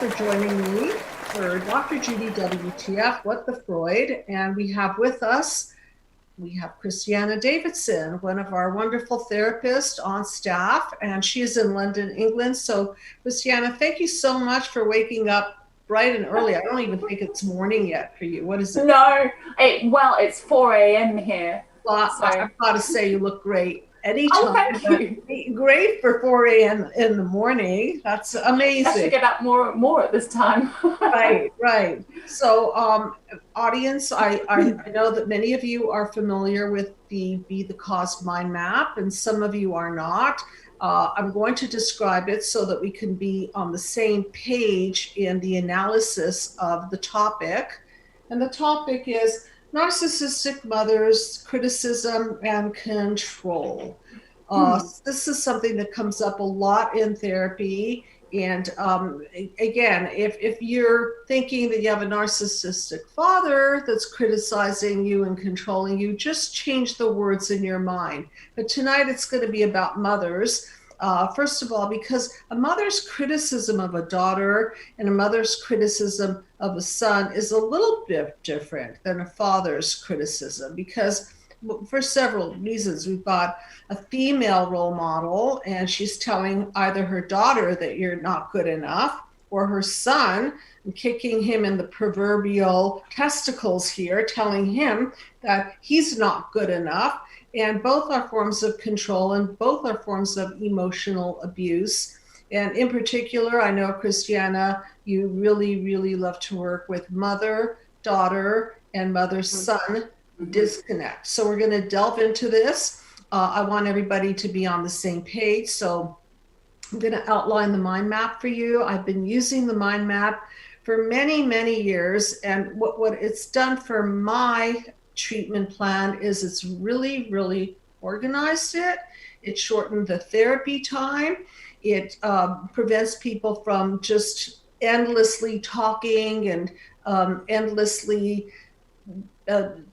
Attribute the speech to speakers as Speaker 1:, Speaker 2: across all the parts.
Speaker 1: For joining me for Dr. Judy WTF, What the Freud, and we have with us, Christiana Davidson, one of our wonderful therapists on staff, and she is in London, England. So Christiana, thank you so much for waking up bright and early. I don't even think it's morning yet for you. What is it?
Speaker 2: No, it's 4 a.m. here.
Speaker 1: Well,
Speaker 2: So.
Speaker 1: I've got to say you look great.
Speaker 2: Oh, thank you.
Speaker 1: Great for 4 a.m. in the morning. That's amazing.
Speaker 2: I should get up more at this time.
Speaker 1: Right. So, audience, I know that many of you are familiar with the Be the Cause mind map, and some of you are not. I'm going to describe it so that we can be on the same page in the analysis of the topic. And the topic is narcissistic mothers, criticism, and control. This is something that comes up a lot in therapy. And again, if you're thinking that you have a narcissistic father that's criticizing you and controlling you, just change the words in your mind. But tonight it's going to be about mothers. First of all, because a mother's criticism of a daughter and a mother's criticism of a son is a little bit different than a father's criticism, because for several reasons. We've got a female role model, and she's telling either her daughter that you're not good enough, or her son, and kicking him in the proverbial testicles here, telling him that he's not good enough. And both are forms of control, and both are forms of emotional abuse. And in particular, I know, Christiana, you really, really love to work with mother-daughter and mother-son disconnect. So we're going to delve into this. I want everybody to be on the same page. So I'm going to outline the mind map for you. I've been using the mind map for many, many years. And what it's done for my treatment plan is it's really, really organized it. It shortened the therapy time. It prevents people from just endlessly talking and endlessly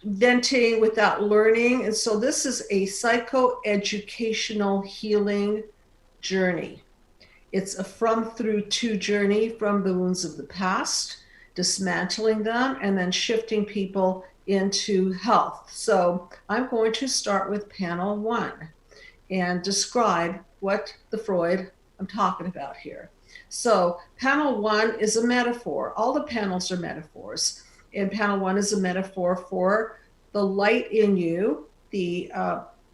Speaker 1: venting without learning. And so this is a psychoeducational healing journey. It's a from through to journey from the wounds of the past, dismantling them, and then shifting people into health. So I'm going to start with panel 1 and describe what the Freud I'm talking about here. So panel 1 is a metaphor. All the panels are metaphors. And panel 1 is a metaphor for the light in you, the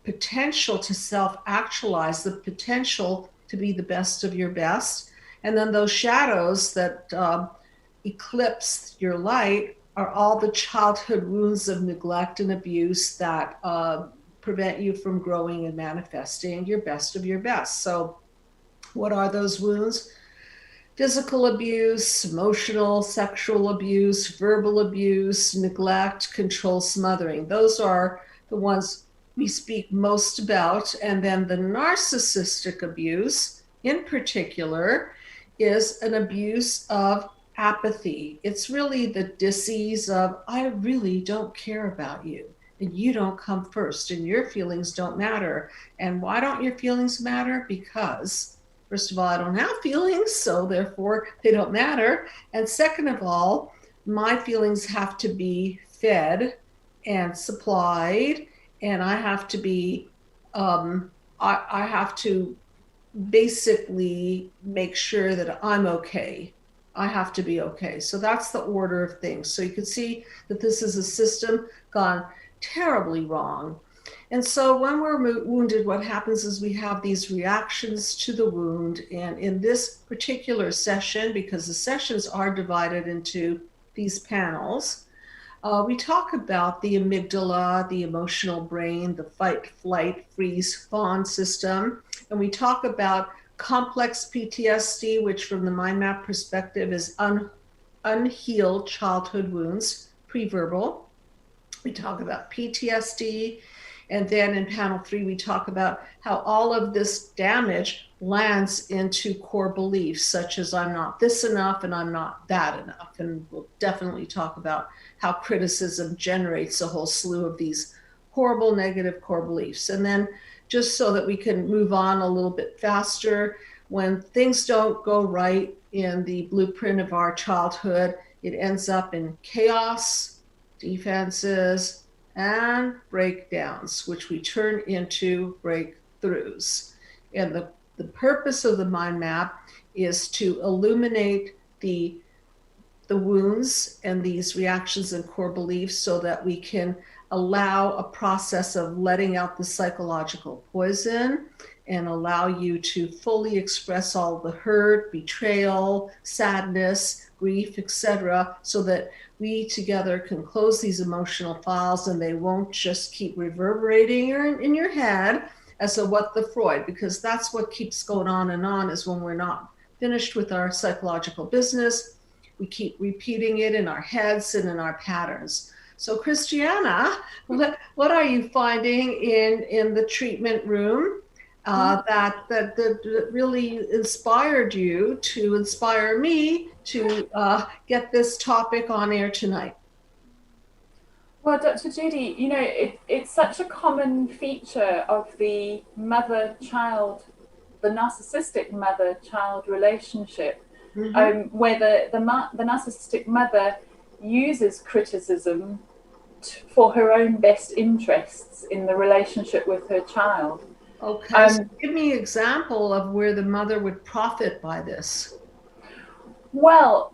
Speaker 1: potential to self-actualize, the potential to be the best of your best. And then those shadows that eclipse your light are all the childhood wounds of neglect and abuse that prevent you from growing and manifesting your best of your best. So what are those wounds? Physical abuse, emotional, sexual abuse, verbal abuse, neglect, control, smothering. Those are the ones we speak most about. And then the narcissistic abuse, in particular, is an abuse of apathy. It's really the disease of, I really don't care about you, and you don't come first, and your feelings don't matter. And why don't your feelings matter? Because first of all, I don't have feelings, so therefore they don't matter. And second of all, my feelings have to be fed and supplied, and I have to be, I have to basically make sure that I'm okay. I have to be okay. So that's the order of things. So you can see that this is a system gone terribly wrong. And so when we're wounded, what happens is we have these reactions to the wound. And in this particular session, because the sessions are divided into these panels, we talk about the amygdala, the emotional brain, the fight, flight, freeze, fawn system. And we talk about complex PTSD, which from the mind map perspective is unhealed childhood wounds, pre-verbal. We talk about PTSD. And then in panel 3, we talk about how all of this damage lands into core beliefs, such as I'm not this enough and I'm not that enough. And we'll definitely talk about how criticism generates a whole slew of these horrible negative core beliefs. And then just so that we can move on a little bit faster, when things don't go right in the blueprint of our childhood, it ends up in chaos, defenses, and breakdowns, which we turn into breakthroughs. And the purpose of the mind map is to illuminate the wounds and these reactions and core beliefs so that we can allow a process of letting out the psychological poison and allow you to fully express all the hurt, betrayal, sadness, grief, etc., so that we together can close these emotional files and they won't just keep reverberating in your head as a what the Freud, because that's what keeps going on is when we're not finished with our psychological business, we keep repeating it in our heads and in our patterns. So Christiana, what are you finding in the treatment room that really inspired you to inspire me to get this topic on air tonight?
Speaker 2: Well, Dr. Judy, it's such a common feature of the mother-child, the narcissistic mother-child relationship, where the narcissistic mother uses criticism for her own best interests in the relationship with her child.
Speaker 1: Okay, so give me an example of where the mother would profit by this.
Speaker 2: Well,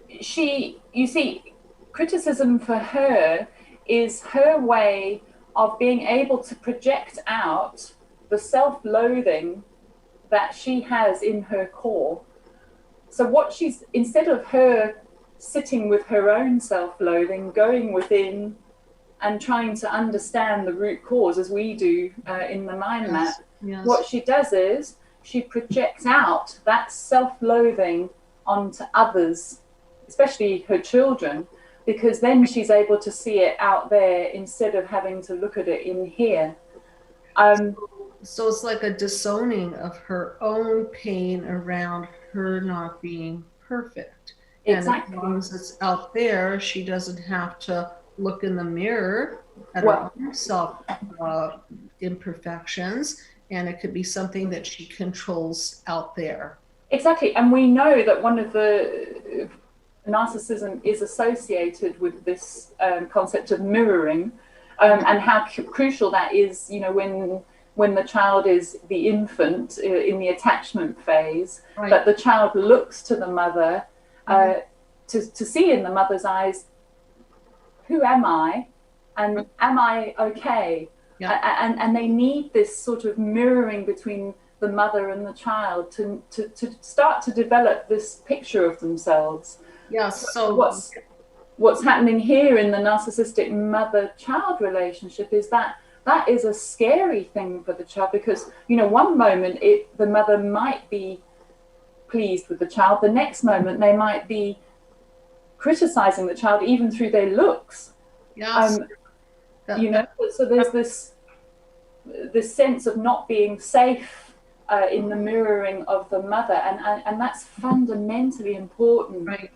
Speaker 2: you see, criticism for her is her way of being able to project out the self-loathing that she has in her core. So instead of her sitting with her own self-loathing, going within and trying to understand the root cause as we do in the mind map, what she does is she projects out that self-loathing onto others, especially her children, because then she's able to see it out there instead of having to look at it in here.
Speaker 1: So it's like a disowning of her own pain around her not being perfect.
Speaker 2: Exactly.
Speaker 1: And as long as it's out there, she doesn't have to look in the mirror at her own self imperfections, and it could be something that she controls out there.
Speaker 2: Exactly. And we know that one of the narcissism is associated with this concept of mirroring, and how crucial that is, when the child is the infant in the attachment phase, that the child looks to the mother to see in the mother's eyes, who am I? And am I okay? And they need this sort of mirroring between the mother and the child to start to develop this picture of themselves.
Speaker 1: Yes. So
Speaker 2: what's happening here in the narcissistic mother-child relationship is that is a scary thing for the child, because one moment the mother might be pleased with the child, the next moment they might be criticizing the child even through their looks.
Speaker 1: Yes.
Speaker 2: So there's this sense of not being safe in the mirroring of the mother, and that's fundamentally important.
Speaker 1: Right.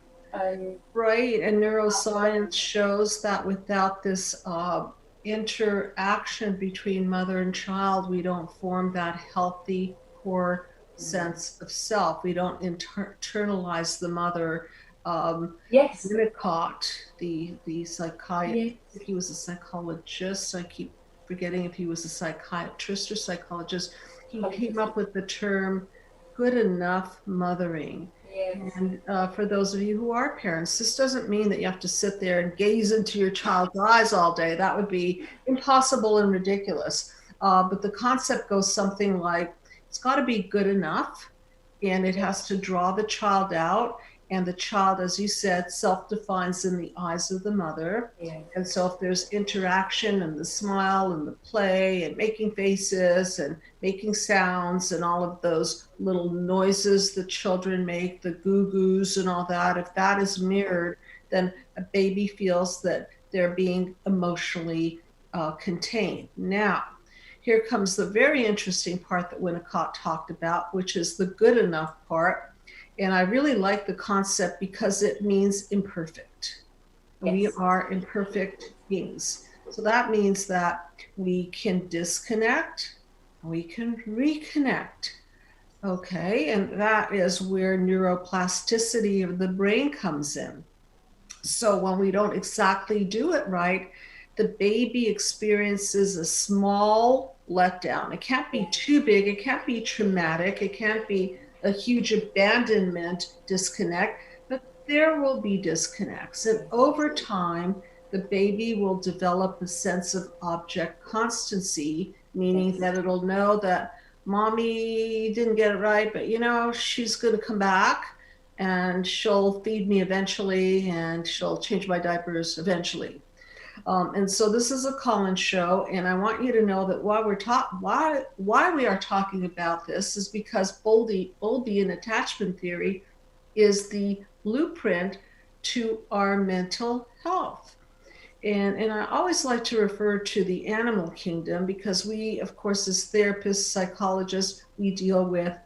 Speaker 1: Right. And neuroscience shows that without this interaction between mother and child, we don't form that healthy core sense of self. We don't internalize the mother. Winnicott, the psychiatrist, he was a psychologist. I keep forgetting if he was a psychiatrist or psychologist. He came up with the term good enough mothering. And for those of you who are parents, this doesn't mean that you have to sit there and gaze into your child's eyes all day. That would be impossible and ridiculous. But the concept goes something like, it's got to be good enough, and it has to draw the child out. And the child, as you said, self-defines in the eyes of the mother. And so if there's interaction and the smile and the play and making faces and making sounds and all of those little noises that children make, the goo-goos and all that, if that is mirrored, then a baby feels that they're being emotionally contained. Now, here comes the very interesting part that Winnicott talked about, which is the good enough part. And I really like the concept because it means imperfect. Yes. We are imperfect beings. So that means that we can disconnect, we can reconnect. Okay, and that is where neuroplasticity of the brain comes in. So when we don't exactly do it right, the baby experiences a small letdown. It can't be too big, it can't be traumatic, it can't be a huge abandonment disconnect, but there will be disconnects. And over time, the baby will develop a sense of object constancy, meaning
Speaker 2: Yes.
Speaker 1: that it'll know that mommy didn't get it right, but she's going to come back and she'll feed me eventually and she'll change my diapers eventually. And so this is a call-in show, and I want you to know that why we are talking about this is because Bowlby attachment theory is the blueprint to our mental health. And I always like to refer to the animal kingdom because we, of course, as therapists, psychologists, we deal with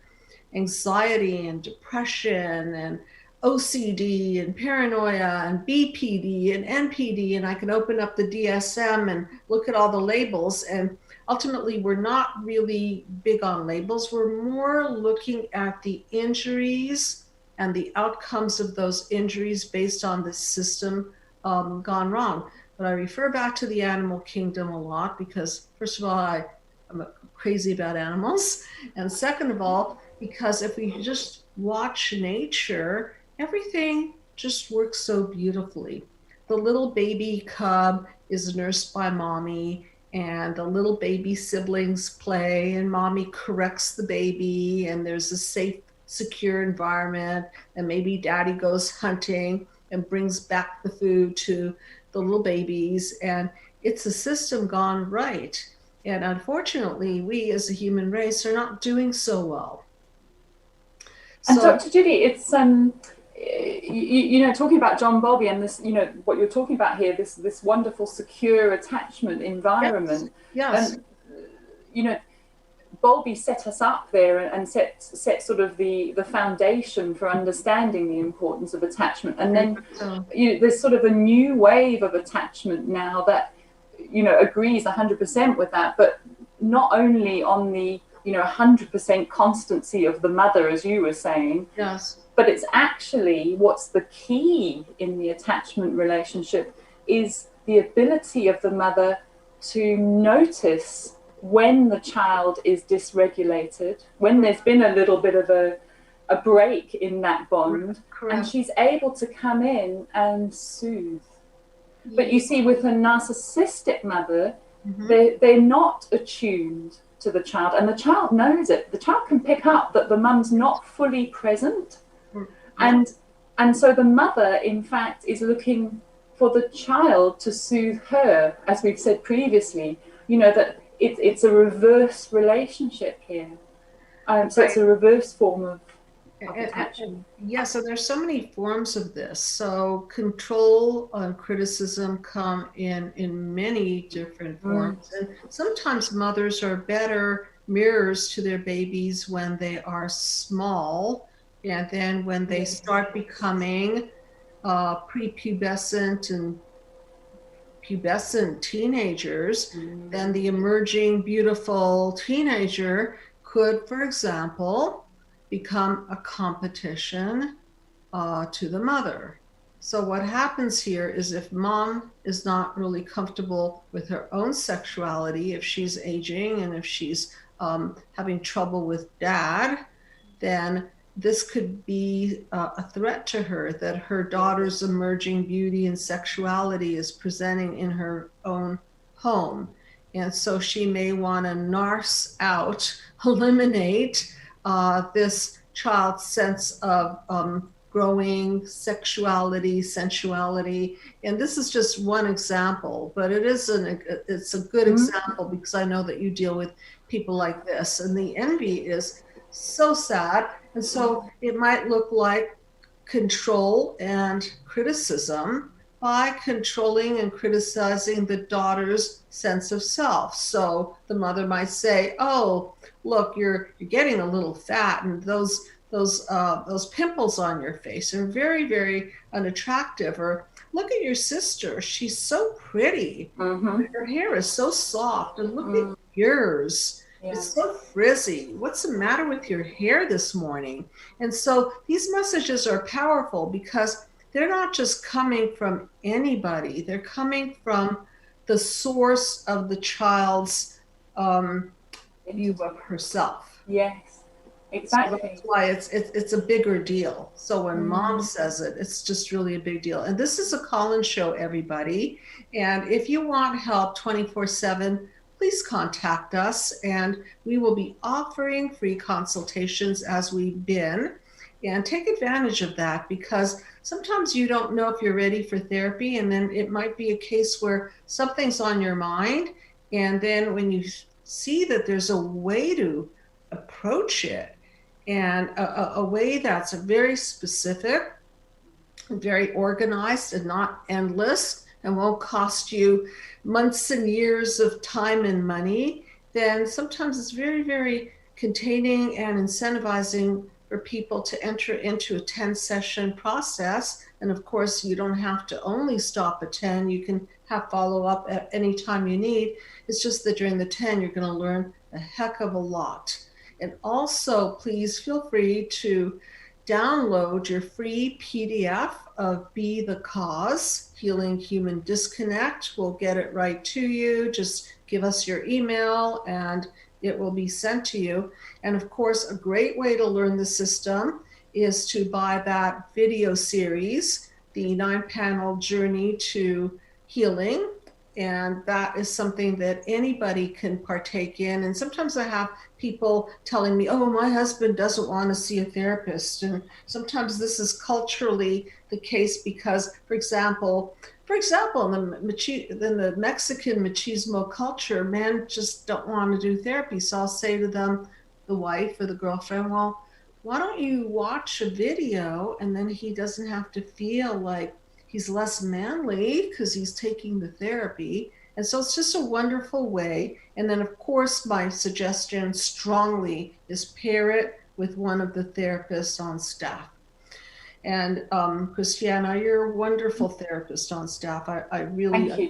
Speaker 1: anxiety and depression and OCD and paranoia and BPD and NPD. And I can open up the DSM and look at all the labels. And ultimately, we're not really big on labels. We're more looking at the injuries and the outcomes of those injuries based on the system gone wrong. But I refer back to the animal kingdom a lot because, first of all, I'm crazy about animals. And second of all, because if we just watch nature, everything just works so beautifully. The little baby cub is nursed by mommy, and the little baby siblings play, and mommy corrects the baby, and there's a safe, secure environment, and maybe daddy goes hunting and brings back the food to the little babies, and it's a system gone right. And unfortunately, we as a human race are not doing so well.
Speaker 2: And
Speaker 1: So,
Speaker 2: Dr. Judy, it's talking about John Bowlby and this, what you're talking about here, this wonderful secure attachment environment.
Speaker 1: yes.
Speaker 2: And Bowlby set us up there and set sort of the foundation for understanding the importance of attachment. And then there's sort of a new wave of attachment now that agrees 100% with that, but not only on the 100% constancy of the mother, as you were saying,
Speaker 1: Yes.
Speaker 2: but it's actually what's the key in the attachment relationship is the ability of the mother to notice when the child is dysregulated, when there's been a little bit of a break in that bond.
Speaker 1: Correct.
Speaker 2: And she's able to come in and soothe. But you see, with a narcissistic mother, they're not attuned to the child, and the child knows it. The child can pick up that the mum's not fully present, and so the mother, in fact, is looking for the child to soothe her, as we've said previously. That it's a reverse relationship here. So it's a reverse form of attachment.
Speaker 1: Yes, and there's so many forms of this. So control and criticism come in many different forms. And sometimes mothers are better mirrors to their babies when they are small. And then when they start becoming prepubescent and pubescent teenagers, then the emerging beautiful teenager could, for example, become a competition to the mother. So what happens here is if mom is not really comfortable with her own sexuality, if she's aging and if she's having trouble with dad, then this could be a threat to her, that her daughter's emerging beauty and sexuality is presenting in her own home. And so she may want to narc out, eliminate this child's sense of growing sexuality, sensuality. And this is just one example, but it's a good example because I know that you deal with people like this. And the envy is so sad. And so it might look like control and criticism by controlling and criticizing the daughter's sense of self. So the mother might say, "Oh, look, you're getting a little fat, and those pimples on your face are very, very unattractive." Or, "Look at your sister; she's so pretty. Her hair is so soft, and look at yours." It's so frizzy. What's the matter with your hair this morning? And so these messages are powerful because they're not just coming from anybody. They're coming from the source of the child's view of herself.
Speaker 2: Yes, exactly.
Speaker 1: So that's why it's a bigger deal. So when mom says it, it's just really a big deal. And this is a call-in show, everybody. And if you want help 24/7, please contact us, and we will be offering free consultations as we've been. And take advantage of that, because sometimes you don't know if you're ready for therapy, and then it might be a case where something's on your mind, and then when you see that there's a way to approach it, and a way that's very specific, very organized, and not endless, and won't cost you months and years of time and money, then sometimes it's very, very containing and incentivizing for people to enter into a 10-session process. And of course, you don't have to only stop at 10. You can have follow-up at any time you need. It's just that during the 10, you're going to learn a heck of a lot. And also, please feel free to download your free PDF of Be the Cause, Healing Human Disconnect. We'll get it right to you. Just give us your email and it will be sent to you. And of course, a great way to learn the system is to buy that video series, the 9-panel Journey to Healing. And that is something that anybody can partake in. And sometimes I have people telling me, oh, my husband doesn't want to see a therapist. And sometimes this is culturally the case because, for example, in the Mexican machismo culture, men just don't want to do therapy. So I'll say to them, the wife or the girlfriend, well, why don't you watch a video, and then he doesn't have to feel like he's less manly because he's taking the therapy. And so it's just a wonderful way. And then, of course, my suggestion strongly is pair it with one of the therapists on staff. And Christiana, you're a wonderful therapist on staff. I really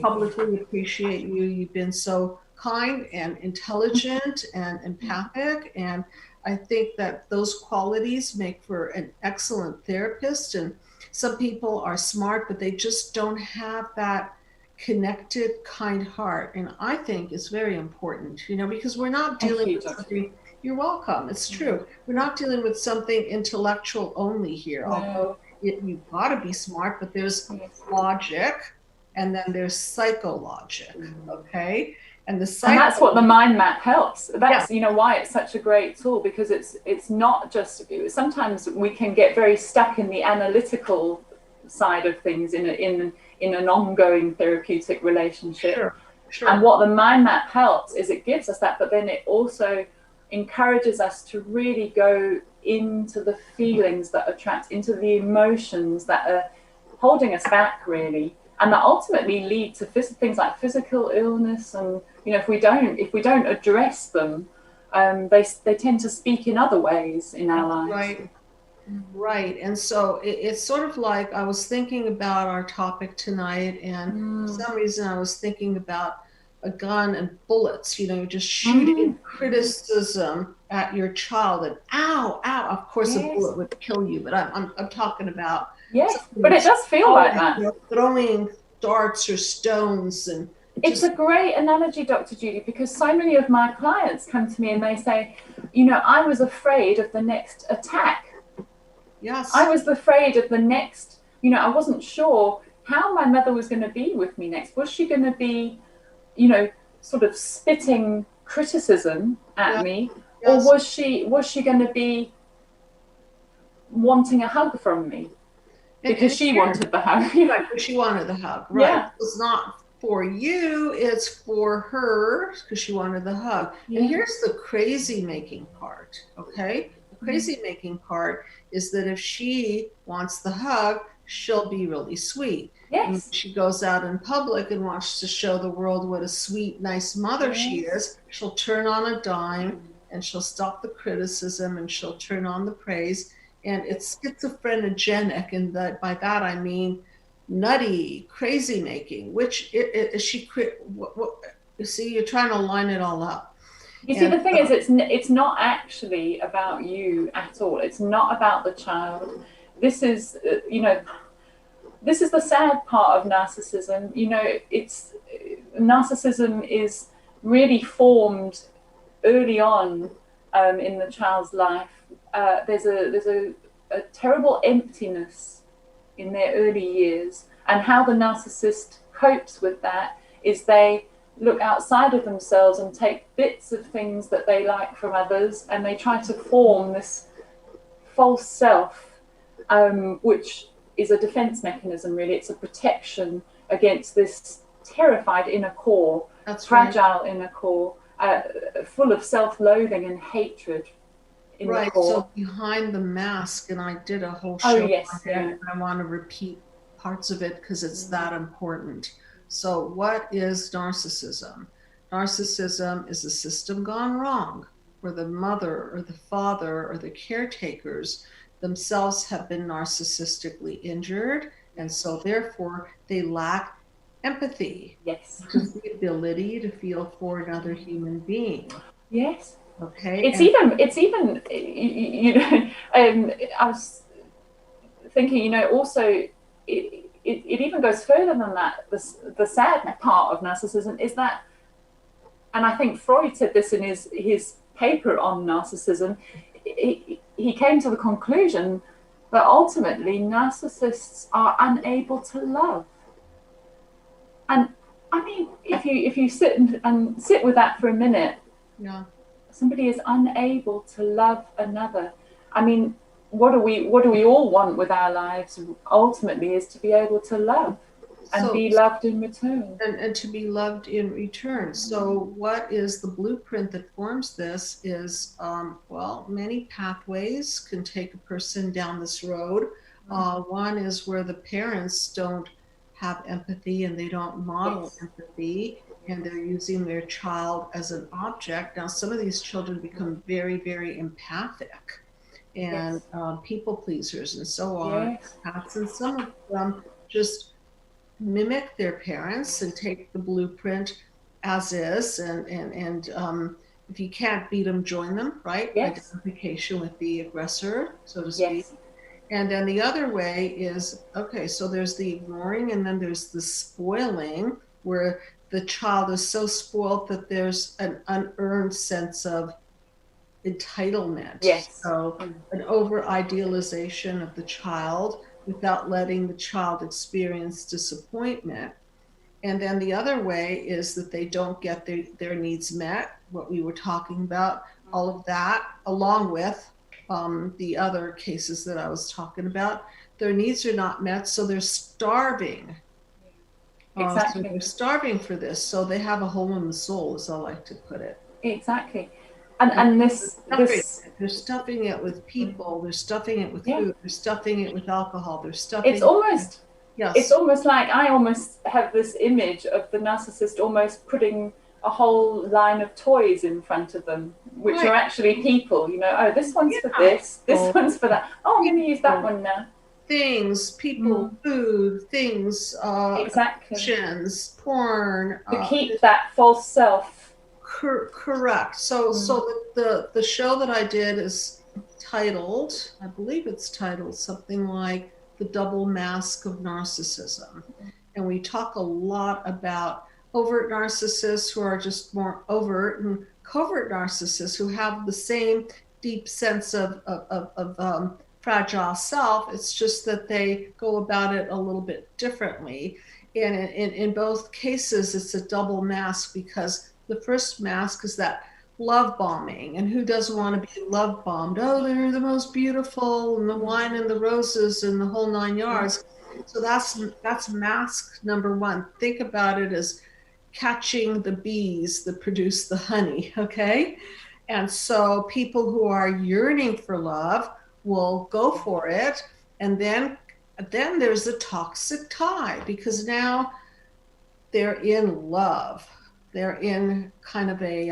Speaker 1: publicly appreciate you. You've been so kind and intelligent and empathic. And I think that those qualities make for an excellent therapist. And some people are smart, but they just don't have that connected, kind heart. And I think it's very important, because we're not dealing with something. You're welcome. It's true. We're not dealing with something intellectual only here. No. Although you've got to be smart, but there's logic and then there's psychologic. Okay. And
Speaker 2: that's what the mind map helps. That's why it's such a great tool, because it's not just, sometimes we can get very stuck in the analytical side of things in an ongoing therapeutic relationship. Sure. And what the mind map helps is it gives us that, but then it also encourages us to really go into the feelings that are trapped, into the emotions that are holding us back, really, and that ultimately lead to things like physical illness. And if we don't address them, they tend to speak in other ways in our lives.
Speaker 1: Right. And so it's sort of like, I was thinking about our topic tonight, and for some reason I was thinking about a gun and bullets, just shooting criticism at your child, and ow, of course a bullet would kill you, but I'm talking about
Speaker 2: but it does feel like that,
Speaker 1: throwing darts or stones. And
Speaker 2: it's a great analogy, Dr. Judy, because so many of my clients come to me and they say, I was afraid of the next attack.
Speaker 1: Yes,
Speaker 2: I was afraid of the next, I wasn't sure how my mother was going to be with me next. Was she going to be sort of spitting criticism at me, or was she going to be wanting a hug from me because she wanted the hug?
Speaker 1: Because she wanted the hug, right? Yeah. It's not for you; it's for her because she wanted the hug. Yeah. And here's the crazy making part. Okay, the crazy making part is that if she wants the hug, she'll be really sweet.
Speaker 2: Yes.
Speaker 1: She goes out in public and wants to show the world what a sweet, nice mother she is. She'll turn on a dime and she'll stop the criticism and she'll turn on the praise. And it's schizophrenogenic, and that by that I mean nutty, crazy making, which you see, you're trying to line it all up.
Speaker 2: You see, the thing is, it's not actually about you at all. It's not about the child. This is, this is the sad part of narcissism. It's narcissism is really formed early on in the child's life. There's a terrible emptiness in their early years, and how the narcissist copes with that is they look outside of themselves and take bits of things that they like from others, and they try to form this false self, which is a defense mechanism, really. It's a protection against this terrified inner core, fragile inner core, full of self-loathing and hatred in the core.
Speaker 1: So behind the mask, and I did a whole show on it, and I want to repeat parts of it because it's that important. So what is narcissism? Narcissism is a system gone wrong, where the mother or the father or the caretakers themselves have been narcissistically injured, and so therefore they lack empathy.
Speaker 2: Yes.
Speaker 1: Which is the ability to feel for another human being.
Speaker 2: Yes.
Speaker 1: Okay.
Speaker 2: It's even I was thinking, also it even goes further than that. The sad part of narcissism is that, and I think Freud said this in his paper on narcissism, he came to the conclusion that ultimately narcissists are unable to love. And I mean, if you sit and sit with that for a minute, somebody is unable to love another. I mean, what do we all want with our lives ultimately is to be able to love and be loved in return.
Speaker 1: And to be loved in return. So what is the blueprint that forms this is, many pathways can take a person down this road. One is where the parents don't have empathy and they don't model empathy, and they're using their child as an object. Now, some of these children become very, very empathic and people pleasers and so on. And some of them just mimic their parents and take the blueprint as is, and if you can't beat them, join them, right? Identification with the aggressor, so to speak. And then the other way is, so there's the ignoring, and then there's the spoiling, where the child is so spoiled that there's an unearned sense of entitlement. So an over-idealization of the child without letting the child experience disappointment. And then the other way is that they don't get their needs met, what we were talking about, all of that, along with the other cases that I was talking about. Their needs are not met, so they're starving. So they're starving for this, so they have a hole in the soul, as I like to put it.
Speaker 2: And
Speaker 1: they're stuffing it with people, they're stuffing it with food, they're stuffing it with alcohol, they're stuffing
Speaker 2: it's almost like I almost have this image of the narcissist almost putting a whole line of toys in front of them, which are actually people. This one's for this one's for that. I'm going to use that one now.
Speaker 1: Things, people, food, things, actions, porn.
Speaker 2: To keep that false self.
Speaker 1: Correct. So the show that I did is titled, I believe it's titled something like The Double Mask of Narcissism. And we talk a lot about overt narcissists who are just more overt, and covert narcissists who have the same deep sense of fragile self. It's just that they go about it a little bit differently. And in both cases, it's a double mask, because the first mask is that love bombing. And who doesn't want to be love bombed? Oh, they're the most beautiful, and the wine and the roses and the whole 9 yards. So that's mask number one. Think about it as catching the bees that produce the honey, okay? And so people who are yearning for love will go for it. And then there's a toxic tie, because now they're in love. They're in kind of a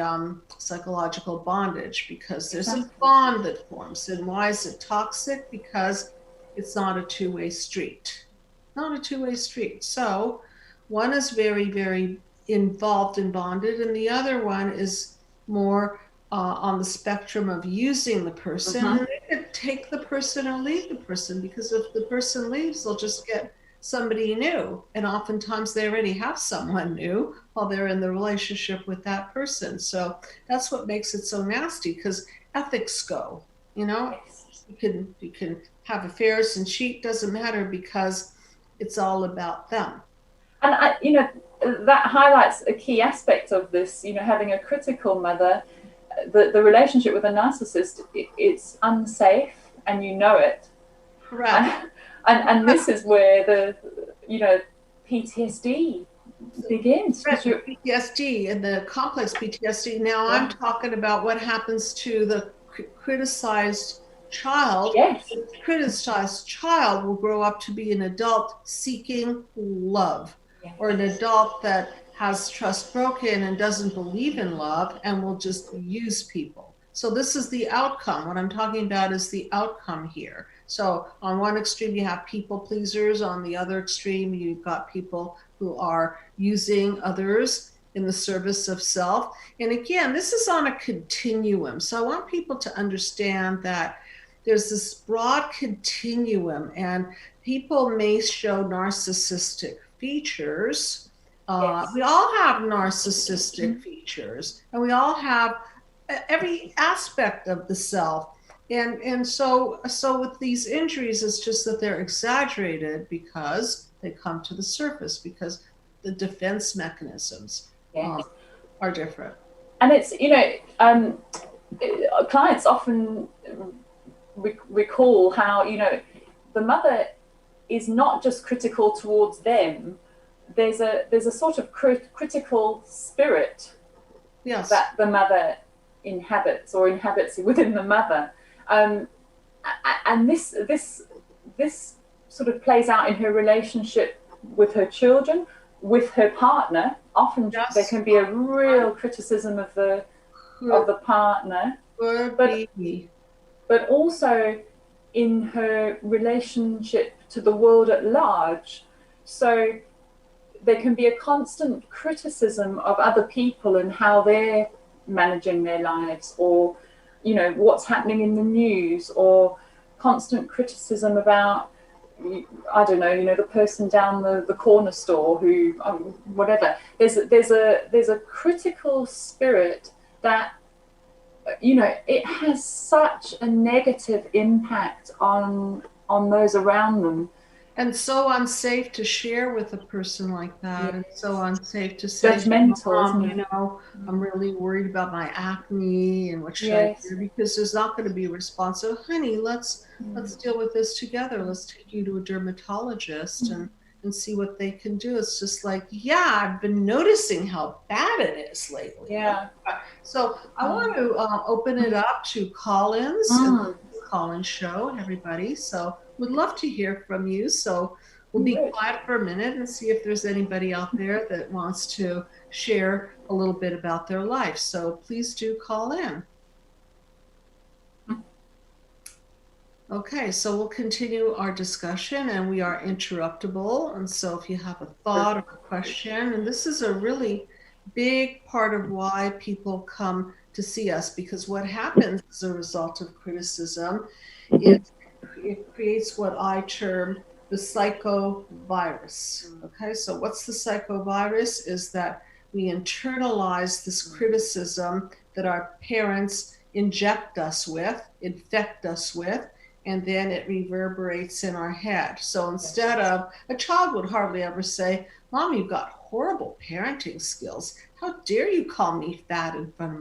Speaker 1: psychological bondage, because there's a bond that forms. And why is it toxic? Because it's not a two-way street. Not a two-way street. So one is very, very involved and bonded, and the other one is more on the spectrum of using the person,
Speaker 2: Mm-hmm.
Speaker 1: and they could take the person or leave the person, because if the person leaves, they'll just get somebody new. And oftentimes they already have someone new while they're in the relationship with that person. So that's what makes it so nasty, because ethics go, you know,
Speaker 2: Yes.
Speaker 1: you can have affairs and cheat, doesn't matter, because it's all about them.
Speaker 2: And that highlights a key aspect of this. Having a critical mother, the relationship with a narcissist, it's unsafe, and you know it.
Speaker 1: Correct.
Speaker 2: And this is where the PTSD begins, because you're
Speaker 1: PTSD and the complex PTSD. Now I'm
Speaker 2: yeah,
Speaker 1: talking about what happens to the criticized child.
Speaker 2: yes,
Speaker 1: The criticized child will grow up to be an adult seeking love, or an
Speaker 2: yes,
Speaker 1: adult that has trust broken and doesn't believe in love and will just use people. So this is the outcome. What I'm talking about is the outcome here. So on one extreme, you have people pleasers. On the other extreme, you've got people who are using others in the service of self. And again, this is on a continuum. So I want people to understand that there's this broad continuum, and people may show narcissistic features.
Speaker 2: yes,
Speaker 1: We all have narcissistic features, and we all have every aspect of the self. And so with these injuries, it's just that they're exaggerated because they come to the surface, because the defense mechanisms
Speaker 2: yes.
Speaker 1: um, are different.
Speaker 2: And it's clients often recall how the mother is not just critical towards them. There's a sort of critical spirit
Speaker 1: Yes.
Speaker 2: that the mother inhabits within the mother, um, and this sort of plays out in her relationship with her children, with her partner. Often there
Speaker 1: Yes.
Speaker 2: can be a real criticism of the
Speaker 1: Could,
Speaker 2: partner,
Speaker 1: could
Speaker 2: but
Speaker 1: be.
Speaker 2: also in her relationship to the world at large. So there can be a constant criticism of other people and how they're managing their lives, or what's happening in the news, or constant criticism about, I don't know, the person down the corner store who, whatever. There's a critical spirit that it has such a negative impact on those around them.
Speaker 1: And so unsafe to share with a person like that. And so
Speaker 2: Yes.
Speaker 1: unsafe to say,
Speaker 2: Judgmental,
Speaker 1: Mom,
Speaker 2: isn't it?
Speaker 1: I'm really worried about my acne, and what should I
Speaker 2: Yes.
Speaker 1: do? Because there's not going to be a response. So, honey, let's
Speaker 2: Mm.
Speaker 1: deal with this together. Let's take you to a dermatologist and see what they can do. It's just like, yeah, I've been noticing how bad it is lately.
Speaker 2: Yeah.
Speaker 1: So I want
Speaker 2: Um,
Speaker 1: to open it up to call-ins, and
Speaker 2: mm.
Speaker 1: call-in show, everybody. So would love to hear from you. So we'll be
Speaker 2: Good.
Speaker 1: quiet for a minute and see if there's anybody out there that wants to share a little bit about their life. So please do call in. Okay, so we'll continue our discussion, and we are interruptible. And so if you have a thought or a question, and this is a really big part of why people come to see us, because what happens as a result of criticism is it creates what I term the psychovirus. Okay, so what's the psychovirus? Is that we internalize this criticism that our parents inject us with, infect us with, and then it reverberates in our head. So instead of, a child would hardly ever say, Mom, you've got horrible parenting skills. How dare you call me fat in front of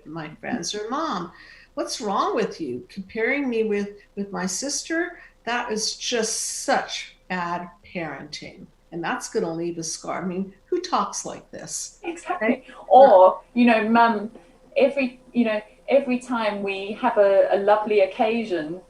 Speaker 1: my friends? Or, Mom, what's wrong with you? Comparing me with my sister? That is just such bad parenting. And that's going to leave a scar. I mean, who talks like this? Okay?
Speaker 2: Exactly. Or, Mum, every time we have a lovely occasion,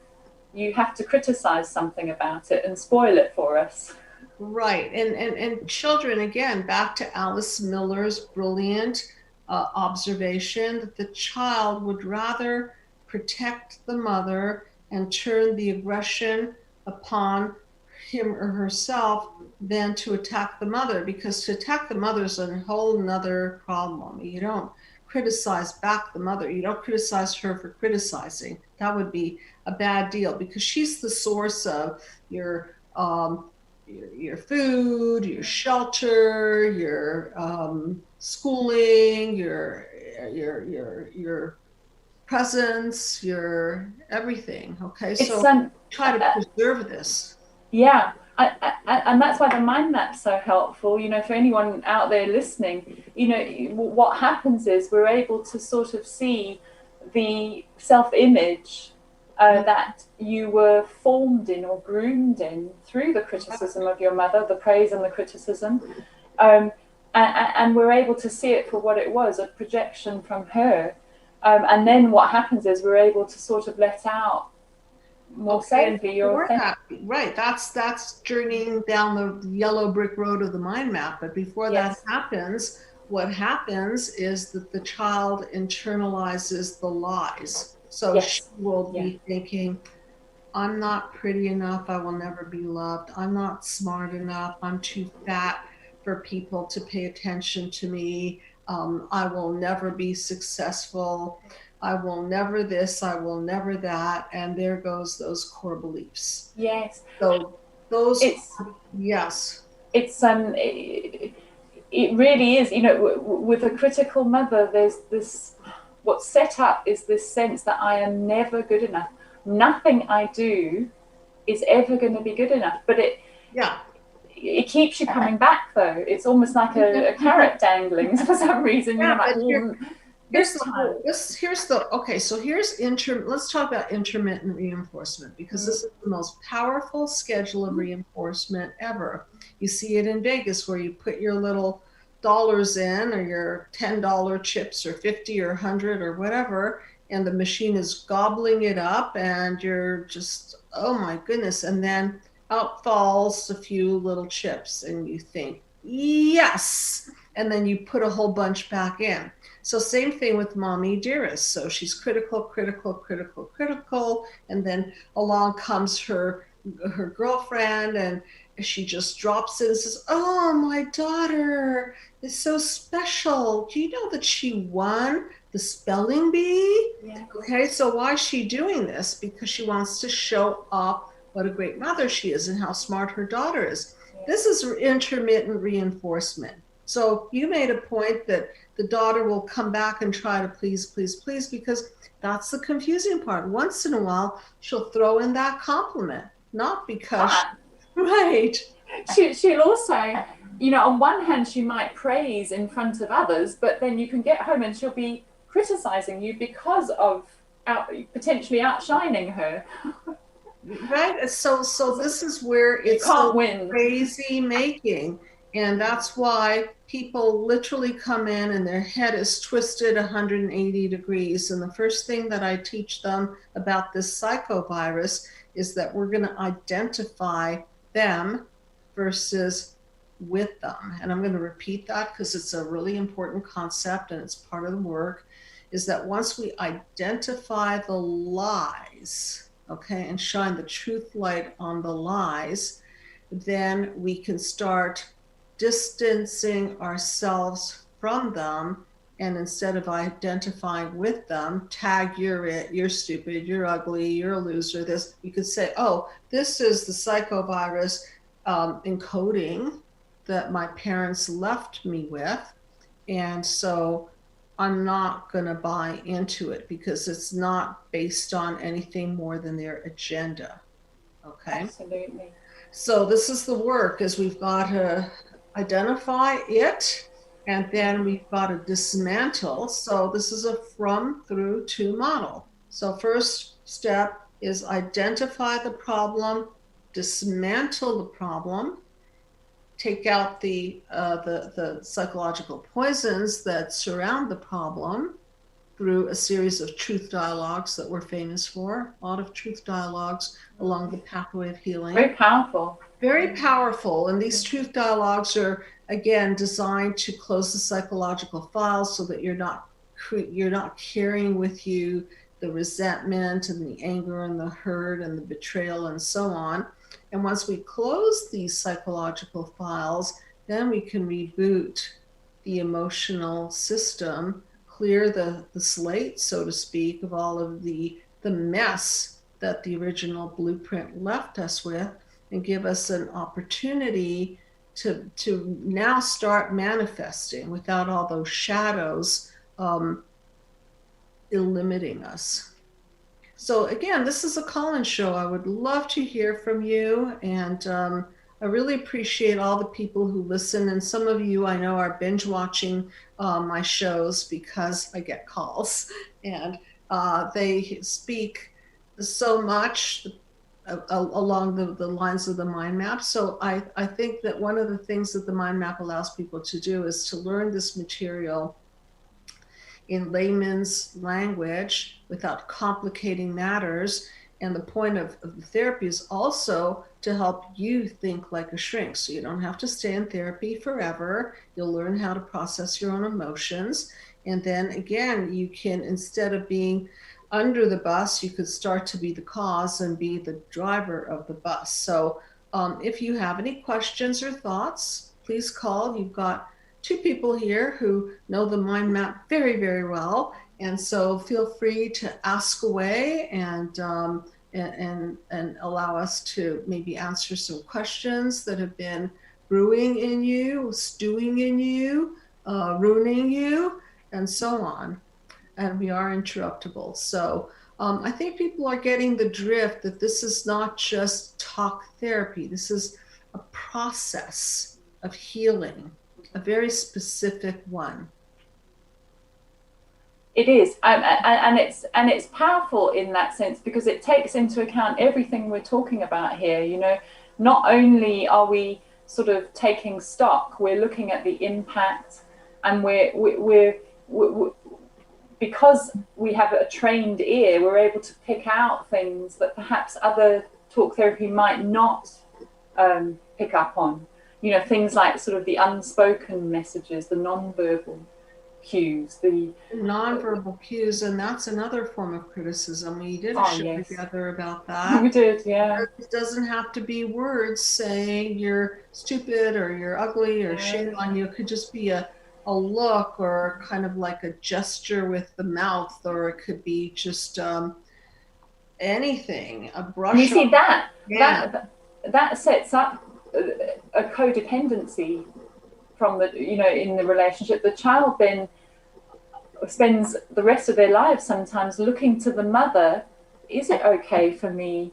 Speaker 2: you have to criticize something about it and spoil it for us.
Speaker 1: Right. And children, again, back to Alice Miller's brilliant observation that the child would rather protect the mother and turn the aggression upon him or herself than to attack the mother, because to attack the mother is a whole nother problem. You don't criticize back the mother. You don't criticize her for criticizing. That would be a bad deal, because she's the source of your food, your shelter, your schooling, your presence, your everything. Okay, so try to preserve this.
Speaker 2: Yeah, and that's why the mind map's so helpful. You know, for anyone out there listening, you know, what happens is we're able to sort of see the self-image that you were formed in or groomed in through the criticism of your mother, the praise and the criticism, and we're able to see it for what it was, a projection from her. And then what happens is we're able to sort of let out more safely.
Speaker 1: Right, that's journeying down the yellow brick road of the mind map. But before that happens, what happens is that the child internalizes the lies. So she will be thinking, I'm not pretty enough, I will never be loved. I'm not smart enough, I'm too fat for people to pay attention to me. I will never be successful. I will never this, I will never that. And there goes those core beliefs.
Speaker 2: Yes.
Speaker 1: So those,
Speaker 2: it really is, you know, with a critical mother, there's this, what's set up is this sense that I am never good enough. Nothing I do is ever going to be good enough. But it keeps you coming back, though. It's almost like a carrot dangling for some reason.
Speaker 1: Yeah,
Speaker 2: you know,
Speaker 1: let's talk about intermittent reinforcement, because this is the most powerful schedule of reinforcement ever. You see it in Vegas, where you put your little dollars in, or your $10 chips, or 50 or 100 or whatever, and the machine is gobbling it up, and you're just, oh my goodness. And then out falls a few little chips, and you think, yes, and then you put a whole bunch back in. So same thing with mommy dearest. So she's critical, and then along comes her girlfriend, and she just drops in and says, oh, my daughter is so special. Do you know that she won the spelling bee?
Speaker 2: Yes.
Speaker 1: Okay, so why is she doing this? Because she wants to show up what a great mother she is and how smart her daughter is. Yes. This is intermittent reinforcement. So you made a point that the daughter will come back and try to please, because that's the confusing part. Once in a while, she'll throw in that compliment, not because, right.
Speaker 2: She'll also, you know, on one hand, she might praise in front of others, but then you can get home and she'll be criticizing you because of potentially outshining her.
Speaker 1: Right. So this is where it's crazy making. And that's why people literally come in and their head is twisted 180 degrees. And the first thing that I teach them about this psychovirus is that we're going to identify them versus with them. And I'm going to repeat that because it's a really important concept and it's part of the work, is that once we identify the lies, okay, and shine the truth light on the lies, then we can start distancing ourselves from them. And instead of identifying with them, tag, you're it, you're stupid, you're ugly, you're a loser, this, you could say, oh, this is the psychovirus encoding that my parents left me with. And so I'm not going to buy into it because it's not based on anything more than their agenda. Okay.
Speaker 2: Absolutely.
Speaker 1: So this is the work, is we've got to identify it, and then we've got to dismantle. So this is a from, through, to model. So first step is identify the problem, dismantle the problem, take out the psychological poisons that surround the problem through a series of truth dialogues that we're famous for. A lot of truth dialogues along the pathway of healing.
Speaker 2: Very powerful.
Speaker 1: Very powerful. And these truth dialogues are, again, designed to close the psychological files so that you're not carrying with you the resentment and the anger and the hurt and the betrayal and so on. And once we close these psychological files, then we can reboot the emotional system, clear the slate, so to speak, of all of the mess that the original blueprint left us with, and give us an opportunity to now start manifesting without all those shadows limiting us. So again, this is a call-in show. I would love to hear from you, and I really appreciate all the people who listen. And some of you I know are binge watching my shows because I get calls, and they speak so much along the lines of the mind map. So I think that one of the things that the mind map allows people to do is to learn this material in layman's language without complicating matters. And the point of the therapy is also to help you think like a shrink. So you don't have to stay in therapy forever. You'll learn how to process your own emotions. And then again, you can, instead of being under the bus, you could start to be the cause and be the driver of the bus. So if you have any questions or thoughts, please call. You've got two people here who know the mind map very, very well. And so feel free to ask away and allow us to maybe answer some questions that have been brewing in you, stewing in you, ruining you, and so on. And we are interruptible. So I think people are getting the drift that this is not just talk therapy. This is a process of healing, a very specific one.
Speaker 2: It is, and it's powerful in that sense because it takes into account everything we're talking about here. You know, not only are we sort of taking stock, we're looking at the impact, and we're because we have a trained ear, we're able to pick out things that perhaps other talk therapy might not pick up on. You know, things like sort of the unspoken messages, the non-verbal cues, the
Speaker 1: non-verbal cues, and that's another form of criticism. We did a show together about that.
Speaker 2: We did, yeah.
Speaker 1: It doesn't have to be words saying you're stupid or you're ugly or shame on you. It could just be a look or kind of like a gesture with the mouth, or it could be just anything, a brush.
Speaker 2: You see that sets up a codependency from the, you know, in the relationship. The child then spends the rest of their lives sometimes looking to the mother. Is it okay for me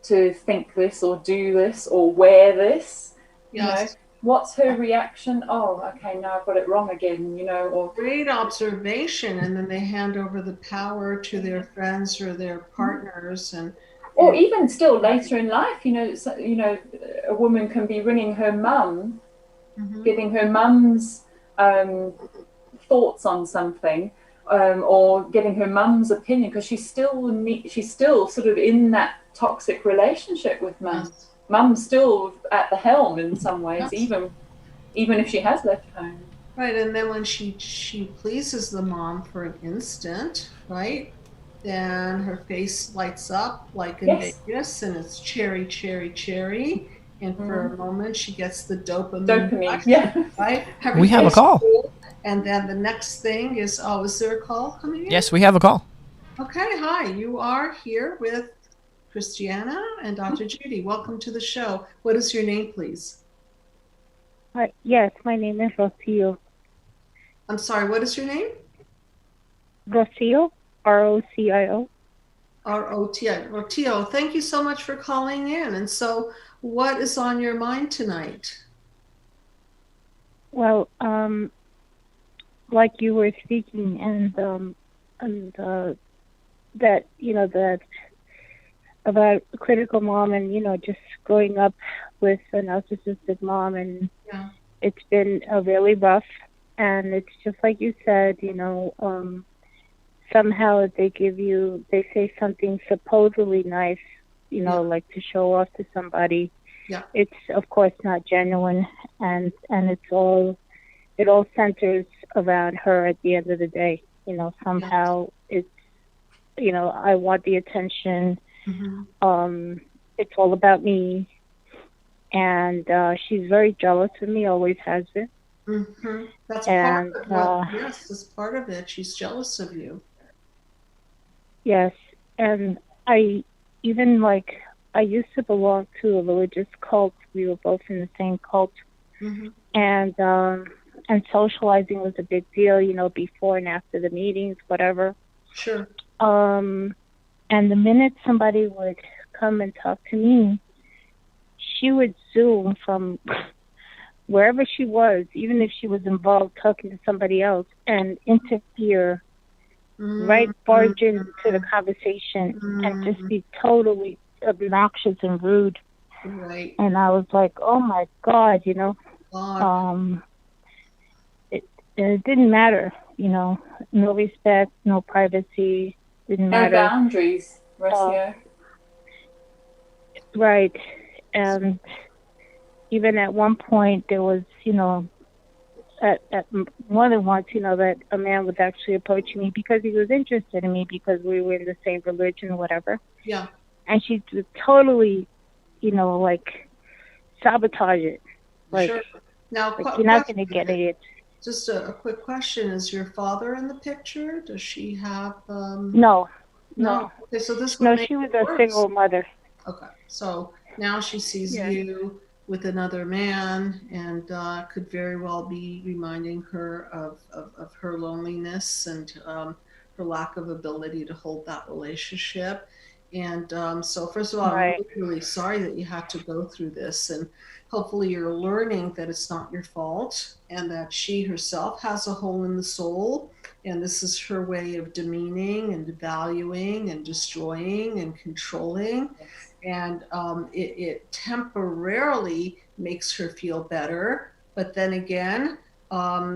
Speaker 2: to think this or do this or wear this?
Speaker 1: Yes.
Speaker 2: You know, what's her reaction? Oh, okay, now I've got it wrong again, you know. Or
Speaker 1: great observation, and then they hand over the power to their friends or their partners,
Speaker 2: or even still later in life, you know, a woman can be ringing her mum, getting her mum's thoughts on something, or getting her mum's opinion, because she's still sort of in that toxic relationship with mum.
Speaker 1: Yes.
Speaker 2: Mum's still at the helm in some ways, even if she has left home.
Speaker 1: Right, and then when she pleases the mom for an instant, right, then her face lights up like in Vegas, and it's cherry, cherry, cherry. And for a moment, she gets the dopamine.
Speaker 2: Yeah.
Speaker 1: Right?
Speaker 3: We have a call.
Speaker 1: Cool. And then the next thing is, is there a call coming in?
Speaker 3: Yes, we have a call.
Speaker 1: Okay, hi. You are here with Christiana and Dr. Judy. Welcome to the show. What is your name, please?
Speaker 4: Yes, my name is Rotio.
Speaker 1: I'm sorry, what is your name?
Speaker 4: Rotio, R-O-C-I-O.
Speaker 1: R-O-T-I. Rotio, thank you so much for calling in. And so what is on your mind tonight?
Speaker 4: Well, like you were speaking, and that, you know, that about a critical mom, and, you know, just growing up with a narcissistic mom, and it's been really rough. And it's just like you said, you know, somehow they say something supposedly nice, you know, like to show off to somebody.
Speaker 1: Yeah.
Speaker 4: It's of course not genuine, and it all centers around her at the end of the day. You know, somehow it's, you know, I want the attention. It's all about me, and she's very jealous of me, always has been.
Speaker 1: That's
Speaker 4: And
Speaker 1: part of what, yes, that's part of it. She's jealous of you.
Speaker 4: yes, and I even like I used to belong to a religious cult. We were both in the same cult, and socializing was a big deal, you know, before and after the meetings, whatever.
Speaker 1: Sure.
Speaker 4: And the minute somebody would come and talk to me, she would zoom from wherever she was, even if she was involved talking to somebody else, and interfere, right, barge into the conversation and just be totally obnoxious and rude.
Speaker 1: Right.
Speaker 4: And I was like, oh my God, you know. It didn't matter, you know, no respect, no privacy, didn't matter.
Speaker 2: No boundaries, Rotio.
Speaker 4: Right. And even at one point there was, you know, at more than once, you know, that a man was actually approaching me because he was interested in me because we were in the same religion or whatever.
Speaker 1: Yeah.
Speaker 4: And she would totally, you know, like sabotage it. Like,
Speaker 1: sure. Now,
Speaker 4: like you're not going to get it.
Speaker 1: Just a quick question. Is your father in the picture? Does she have...
Speaker 4: No.
Speaker 1: Okay, so this would make
Speaker 4: she was
Speaker 1: it
Speaker 4: a single mother.
Speaker 1: Okay, so now she sees you with another man, and could very well be reminding her of her loneliness and her lack of ability to hold that relationship. And so first of all, I'm really, really sorry that you had to go through this, and hopefully you're learning that it's not your fault and that she herself has a hole in the soul, and this is her way of demeaning and devaluing and destroying and controlling. And it temporarily makes her feel better. But then again,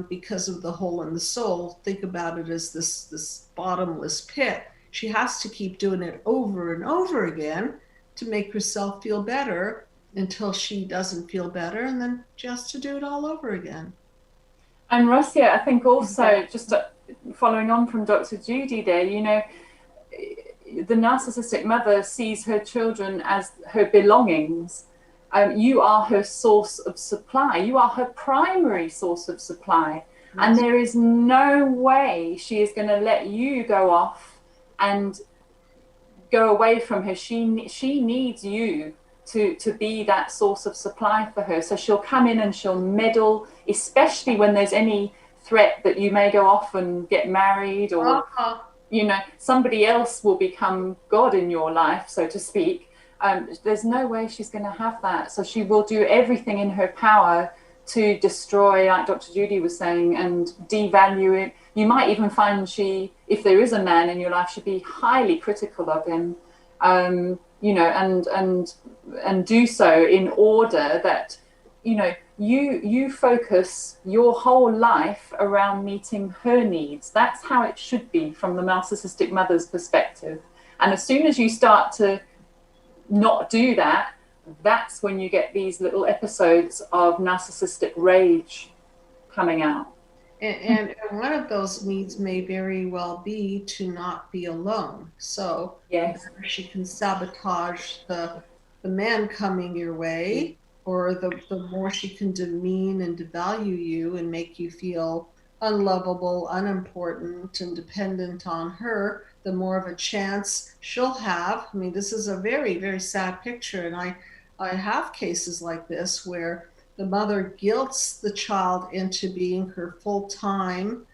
Speaker 1: because of the hole in the soul, think about it as this bottomless pit. She has to keep doing it over and over again to make herself feel better until she doesn't feel better, and then she has to do it all over again.
Speaker 2: And Rossia, I think also, just following on from Dr. Judy there, you know, the narcissistic mother sees her children as her belongings. You are her source of supply. You are her primary source of supply. Yes. And there is no way she is going to let you go off and go away from her. She needs you to be that source of supply for her. So she'll come in and she'll meddle, especially when there's any threat that you may go off and get married, or you know, somebody else will become God in your life, so to speak. There's no way she's going to have that. So she will do everything in her power to destroy, like Dr. Judy was saying, and devalue it. You might even find she, if there is a man in your life, she'd be highly critical of him, you know, and do so in order that, you know, you focus your whole life around meeting her needs. That's how it should be from the narcissistic mother's perspective. And as soon as you start to not do that, that's when you get these little episodes of narcissistic rage coming out.
Speaker 1: And one of those needs may very well be to not be alone. So
Speaker 2: yes,
Speaker 1: she can sabotage the man coming your way, or the more she can demean and devalue you and make you feel unlovable, unimportant, and dependent on her, the more of a chance she'll have. I mean, this is a very, very sad picture, and I have cases like this where the mother guilts the child into being her full-time,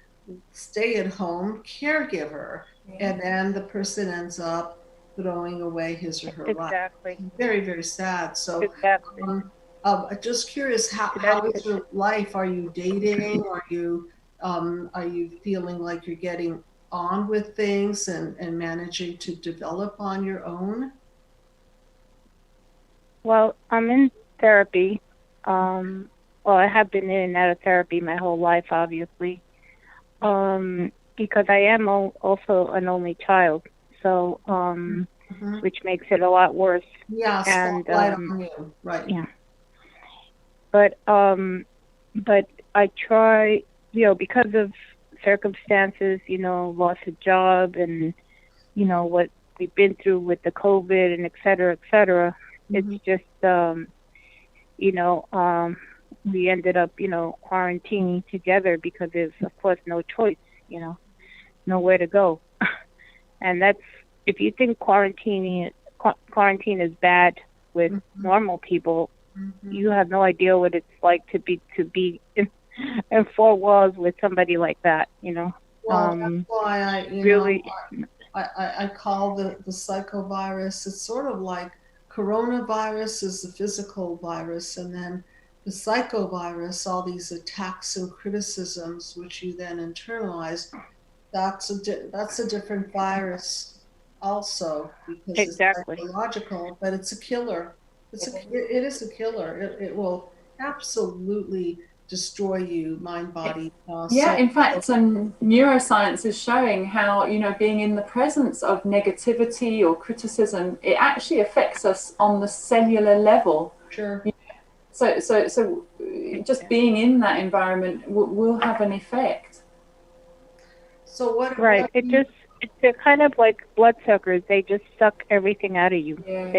Speaker 1: stay-at-home caregiver, and then the person ends up throwing away his or her life. Very, very sad. So just curious, how is your life? Are you dating? Are you feeling like you're getting on with things and managing to develop on your own?
Speaker 4: Well, I'm in therapy. Well, I have been in and out of therapy my whole life, obviously, because I am also an only child, so which makes it a lot worse.
Speaker 1: Yeah, spotlight on you, right?
Speaker 4: Yeah. But I try, you know, because of circumstances, you know, lost a job, and you know what we've been through with the COVID and et cetera, et cetera. It's just, you know, we ended up, quarantining together because there's, of course, no choice, nowhere to go. And that's, if you think quarantine is bad with normal people, you have no idea what it's like to be in four walls with somebody like that,
Speaker 1: Well, that's why I call the psychovirus, it's sort of like coronavirus is the physical virus, and then the psychovirus, all these attacks and criticisms, which you then internalize, that's a different virus also, because
Speaker 4: exactly.
Speaker 1: It's psychological, but it's a killer. It is a killer. It will absolutely destroy you, mind, body.
Speaker 2: In fact, some neuroscience is showing how, being in the presence of negativity or criticism, it actually affects us on the cellular level.
Speaker 1: Sure.
Speaker 2: So just being in that environment will have an effect.
Speaker 1: So what?
Speaker 4: Right. They're kind of like bloodsuckers. They just suck everything out of you.
Speaker 2: Yes.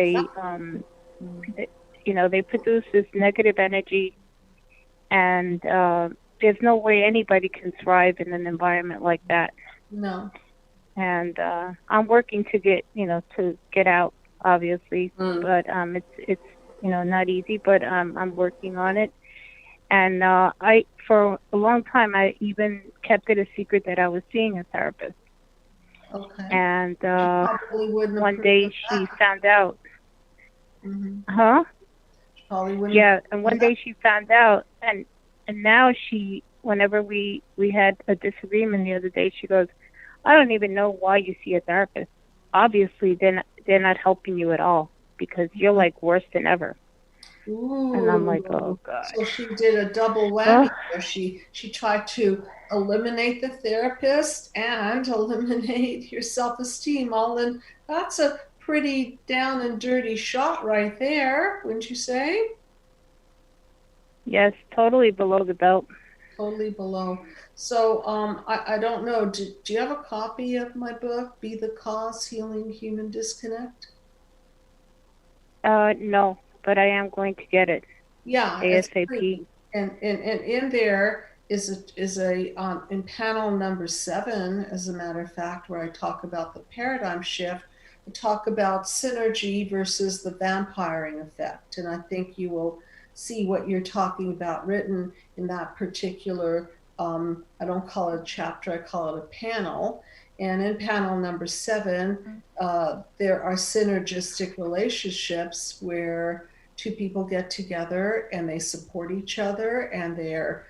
Speaker 4: They produce this negative energy, and there's no way anybody can thrive in an environment like that.
Speaker 1: No.
Speaker 4: And I'm working to get out, obviously, but it's not easy, but I'm working on it. And for a long time, I even kept it a secret that I was seeing a therapist.
Speaker 1: Okay.
Speaker 4: And one day she found out. Huh? Yeah, and one day she found out, and now whenever we had a disagreement the other day, she goes, "I don't even know why you see a therapist. Obviously, they're not helping you at all, because you're like worse than ever."
Speaker 1: Ooh.
Speaker 4: And I'm like, oh God.
Speaker 1: So she did a double whammy there. She tried to eliminate the therapist and eliminate your self-esteem all in. That's a pretty down and dirty shot right there, wouldn't you say?
Speaker 4: Yes, totally below the belt.
Speaker 1: Totally below. So I don't know. Do you have a copy of my book, Be the Cause, Healing Human Disconnect?
Speaker 4: No, but I am going to get it.
Speaker 1: Yeah,
Speaker 4: ASAP.
Speaker 1: And in there is a in panel number 7, as a matter of fact, where I talk about the paradigm shift. I talk about synergy versus the vampiring effect, and I think you will see what you're talking about written in that particular. I don't call it a chapter; I call it a panel. And in panel number 7, there are synergistic relationships where two people get together and they support each other, and they're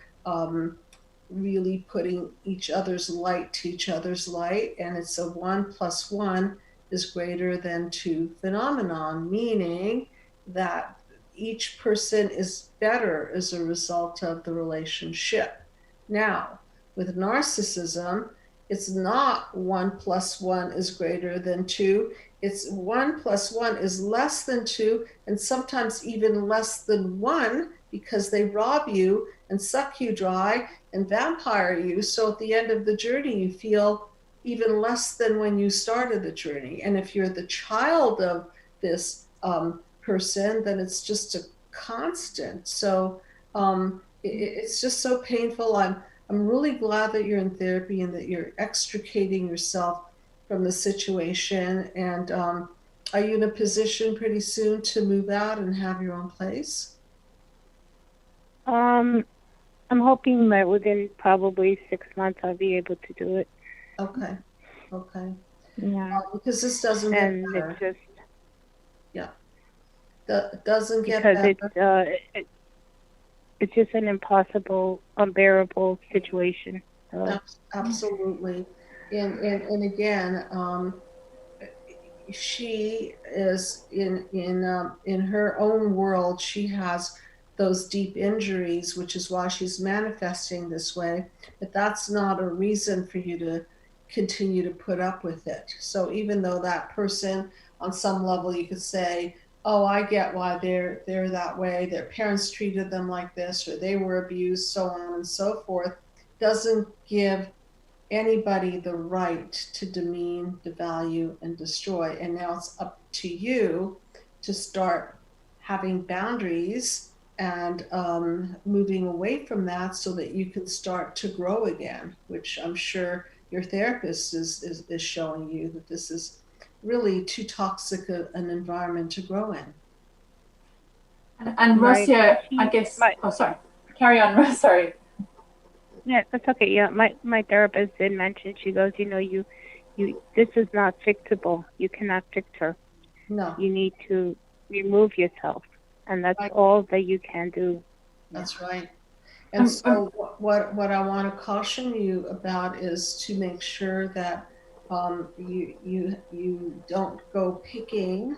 Speaker 1: really putting each other's light to each other's light. And it's a 1 + 1 is greater than 2 phenomenon, meaning that each person is better as a result of the relationship. Now, with narcissism, it's not 1 + 1 is greater than 2. It's 1 + 1 is less than 2, and sometimes even less than 1, because they rob you and suck you dry and vampire you. So at the end of the journey, you feel even less than when you started the journey. And if you're the child of this person, then it's just a constant. So it's just so painful. I'm really glad that you're in therapy and that you're extricating yourself from the situation. And are you in a position pretty soon to move out and have your own place?
Speaker 4: I'm hoping that within probably 6 months I'll be able to do it.
Speaker 1: Okay.
Speaker 4: Yeah.
Speaker 1: Because this doesn't get better.
Speaker 4: It's just,
Speaker 1: yeah. That doesn't get
Speaker 4: because
Speaker 1: better.
Speaker 4: it's just an impossible, unbearable situation.
Speaker 1: Absolutely. And again, she is in her own world. She has those deep injuries, which is why she's manifesting this way. But that's not a reason for you to continue to put up with it. So even though that person, on some level, you could say, "Oh, I get why they're that way. Their parents treated them like this, or they were abused," so on and so forth, doesn't give anybody the right to demean, devalue, and destroy. And now it's up to you to start having boundaries and moving away from that so that you can start to grow again, which I'm sure your therapist is showing you that this is really too toxic an environment to grow in.
Speaker 2: And Rotio, I guess, oh, sorry, carry on, sorry.
Speaker 4: Yeah, that's okay. Yeah, my therapist did mention, she goes, you know, you this is not fixable. You cannot fix her.
Speaker 1: No.
Speaker 4: You need to remove yourself, and that's all that you can do.
Speaker 1: That's right. And so what I want to caution you about is to make sure that you don't go picking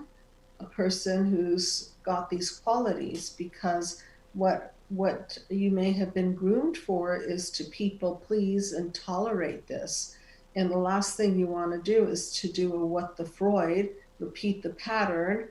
Speaker 1: a person who's got these qualities, because what you may have been groomed for is to people please and tolerate this. And the last thing you want to do is to do a what the Freud, repeat the pattern,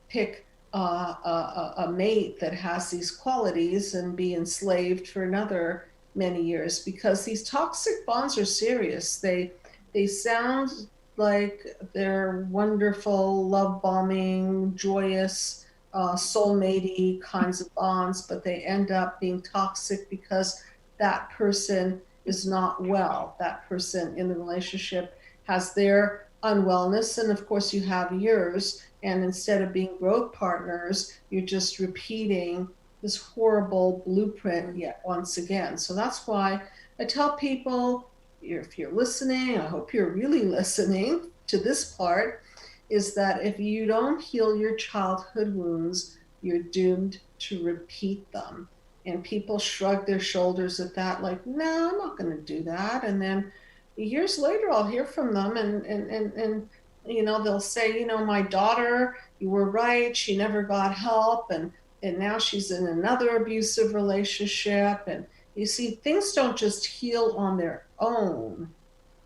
Speaker 1: pick a mate that has these qualities and be enslaved for another many years, because these toxic bonds are serious. They sound like they're wonderful, love bombing, joyous, soulmate-y kinds of bonds, but they end up being toxic because that person is not well. That person in the relationship has their unwellness, and of course you have yours, and instead of being growth partners, you're just repeating this horrible blueprint yet once again. So that's why I tell people, if you're listening, I hope you're really listening to this part, is that if you don't heal your childhood wounds, you're doomed to repeat them. And people shrug their shoulders at that, like, no, I'm not going to do that. And then years later, I'll hear from them, and you know, they'll say, you know, my daughter, you were right, she never got help, and now she's in another abusive relationship. And you see, things don't just heal on their own.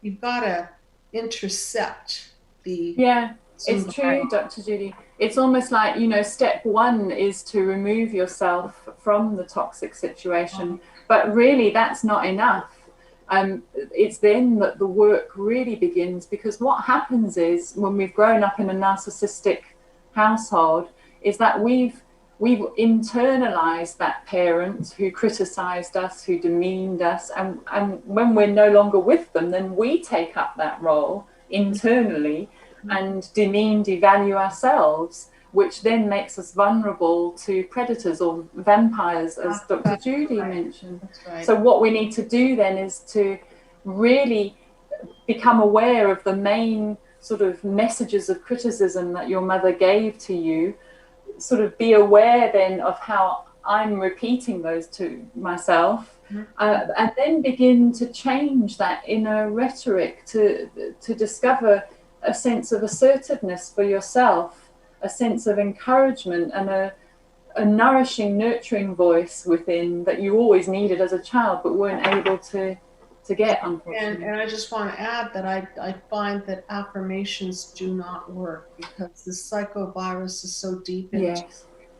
Speaker 1: You've got to intercept the...
Speaker 2: Yeah, it's true, Dr. Judy. It's almost like, you know, step one is to remove yourself from the toxic situation, but really that's not enough. It's then that the work really begins, because what happens is, when we've grown up in a narcissistic household, is that we've internalized that parent who criticized us, who demeaned us, and when we're no longer with them, then we take up that role internally and demean, devalue ourselves, which then makes us vulnerable to predators or vampires, as Dr. Judy mentioned. Right. So what we need to do then is to really become aware of the main sort of messages of criticism that your mother gave to you, sort of be aware then of how I'm repeating those to myself, and then begin to change that inner rhetoric to discover a sense of assertiveness for yourself, a sense of encouragement, and a nourishing, nurturing voice within that you always needed as a child but weren't able to get, unfortunately.
Speaker 1: And I just want to add that I find that affirmations do not work, because the psychovirus is so deep into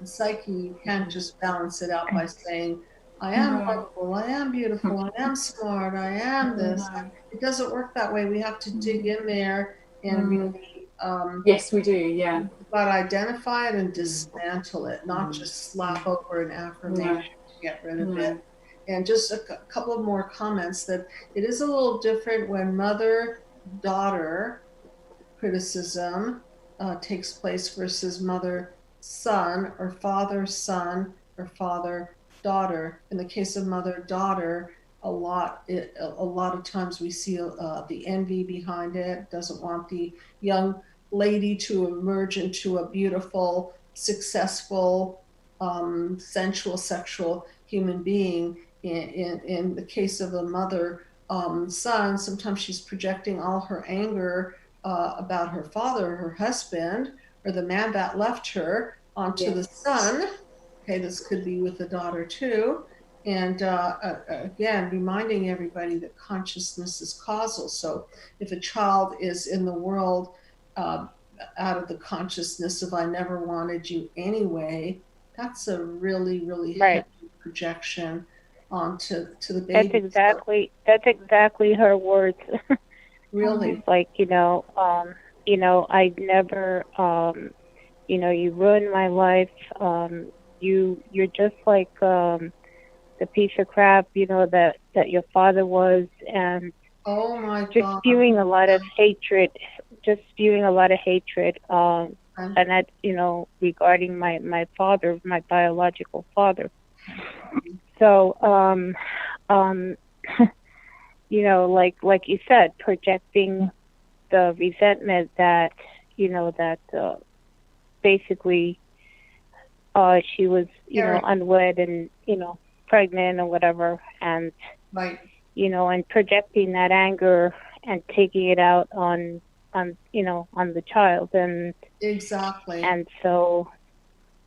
Speaker 1: the psyche. You can't just balance it out by saying, I am wonderful, I am beautiful, I am smart, I am this. It doesn't work that way. We have to dig in there and really...
Speaker 2: yes, we do, yeah.
Speaker 1: But identify it and dismantle it, not just slap over an affirmation to get rid of it. And just a couple of more comments, that it is a little different when mother-daughter criticism takes place versus mother-son, or father-son, or father-daughter. In the case of mother-daughter, a lot of times we see the envy behind it, doesn't want the young lady to emerge into a beautiful, successful, sensual, sexual human being. In the case of a mother son, sometimes she's projecting all her anger about her father, her husband, or the man that left her onto the son. Okay, this could be with the daughter too. And again, reminding everybody that consciousness is causal. So if a child is in the world out of the consciousness of I never wanted you anyway, that's a really, really heavy projection onto the baby.
Speaker 4: That's exactly her words.
Speaker 1: Really?
Speaker 4: It's like, I never, you ruined my life. you're just like the piece of crap, you know, that your father was, and
Speaker 1: oh my
Speaker 4: just
Speaker 1: God.
Speaker 4: spewing a lot of hatred, and that, you know, regarding my father, my biological father. So, you know, like you said, projecting the resentment that, you know, that basically she was, you know, unwed and, you know, pregnant or whatever, and
Speaker 1: right,
Speaker 4: you know, and projecting that anger and taking it out on you know, on the child. And
Speaker 1: exactly.
Speaker 4: And so,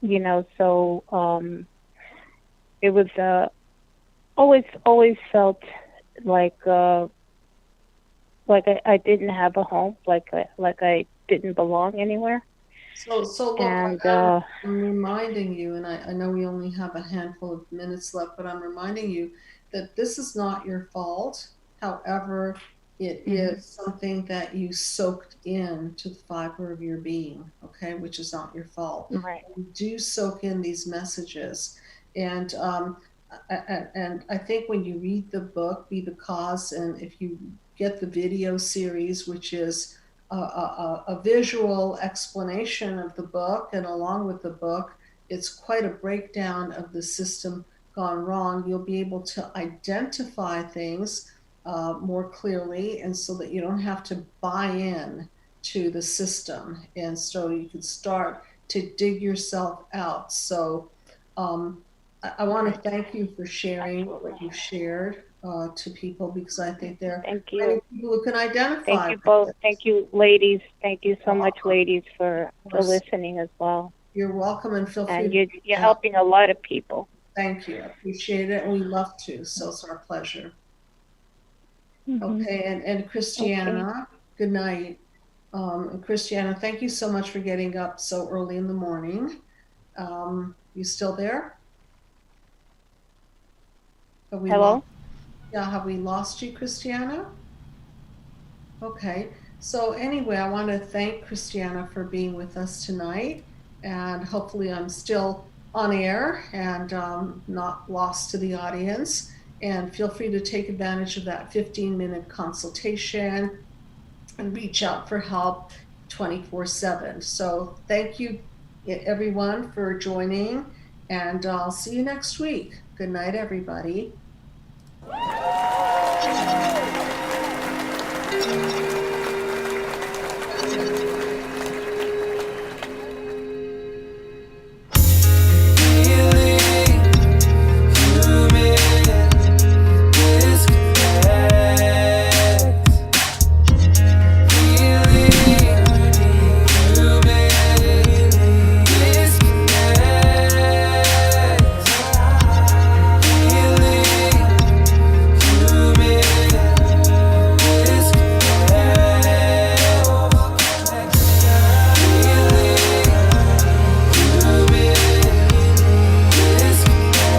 Speaker 4: you know, so it was always felt like I didn't have a home, like I didn't belong anywhere.
Speaker 1: So look,
Speaker 4: And
Speaker 1: I'm reminding you, and I know we only have a handful of minutes left, but I'm reminding you that this is not your fault. However, it is something that you soaked in to the fiber of your being, okay, which is not your fault.
Speaker 4: Right.
Speaker 1: You do soak in these messages. And I think when you read the book, Be the Cause, and if you get the video series, which is a visual explanation of the book, and along with the book, it's quite a breakdown of the system gone wrong. You'll be able to identify things more clearly, and so that you don't have to buy in to the system, and so you can start to dig yourself out. So I want to thank you for sharing what you've shared to people, because I think there are many people who can identify.
Speaker 4: Thank you both. Thank you, ladies. Thank you so much, ladies, for listening as well.
Speaker 1: You're welcome, and feel free.
Speaker 4: And you're helping a lot of people.
Speaker 1: Thank you. I appreciate it, and we love to. So it's our pleasure. Okay, and Christiana, good night. Christiana, thank you so much for getting up so early in the morning. You still there?
Speaker 4: Hello?
Speaker 1: Have we lost you, Christiana? Okay, so anyway, I want to thank Christiana for being with us tonight, and hopefully I'm still on air and not lost to the audience. And feel free to take advantage of that 15-minute consultation and reach out for help 24/7. So thank you, everyone, for joining, and I'll see you next week. Good night, everybody.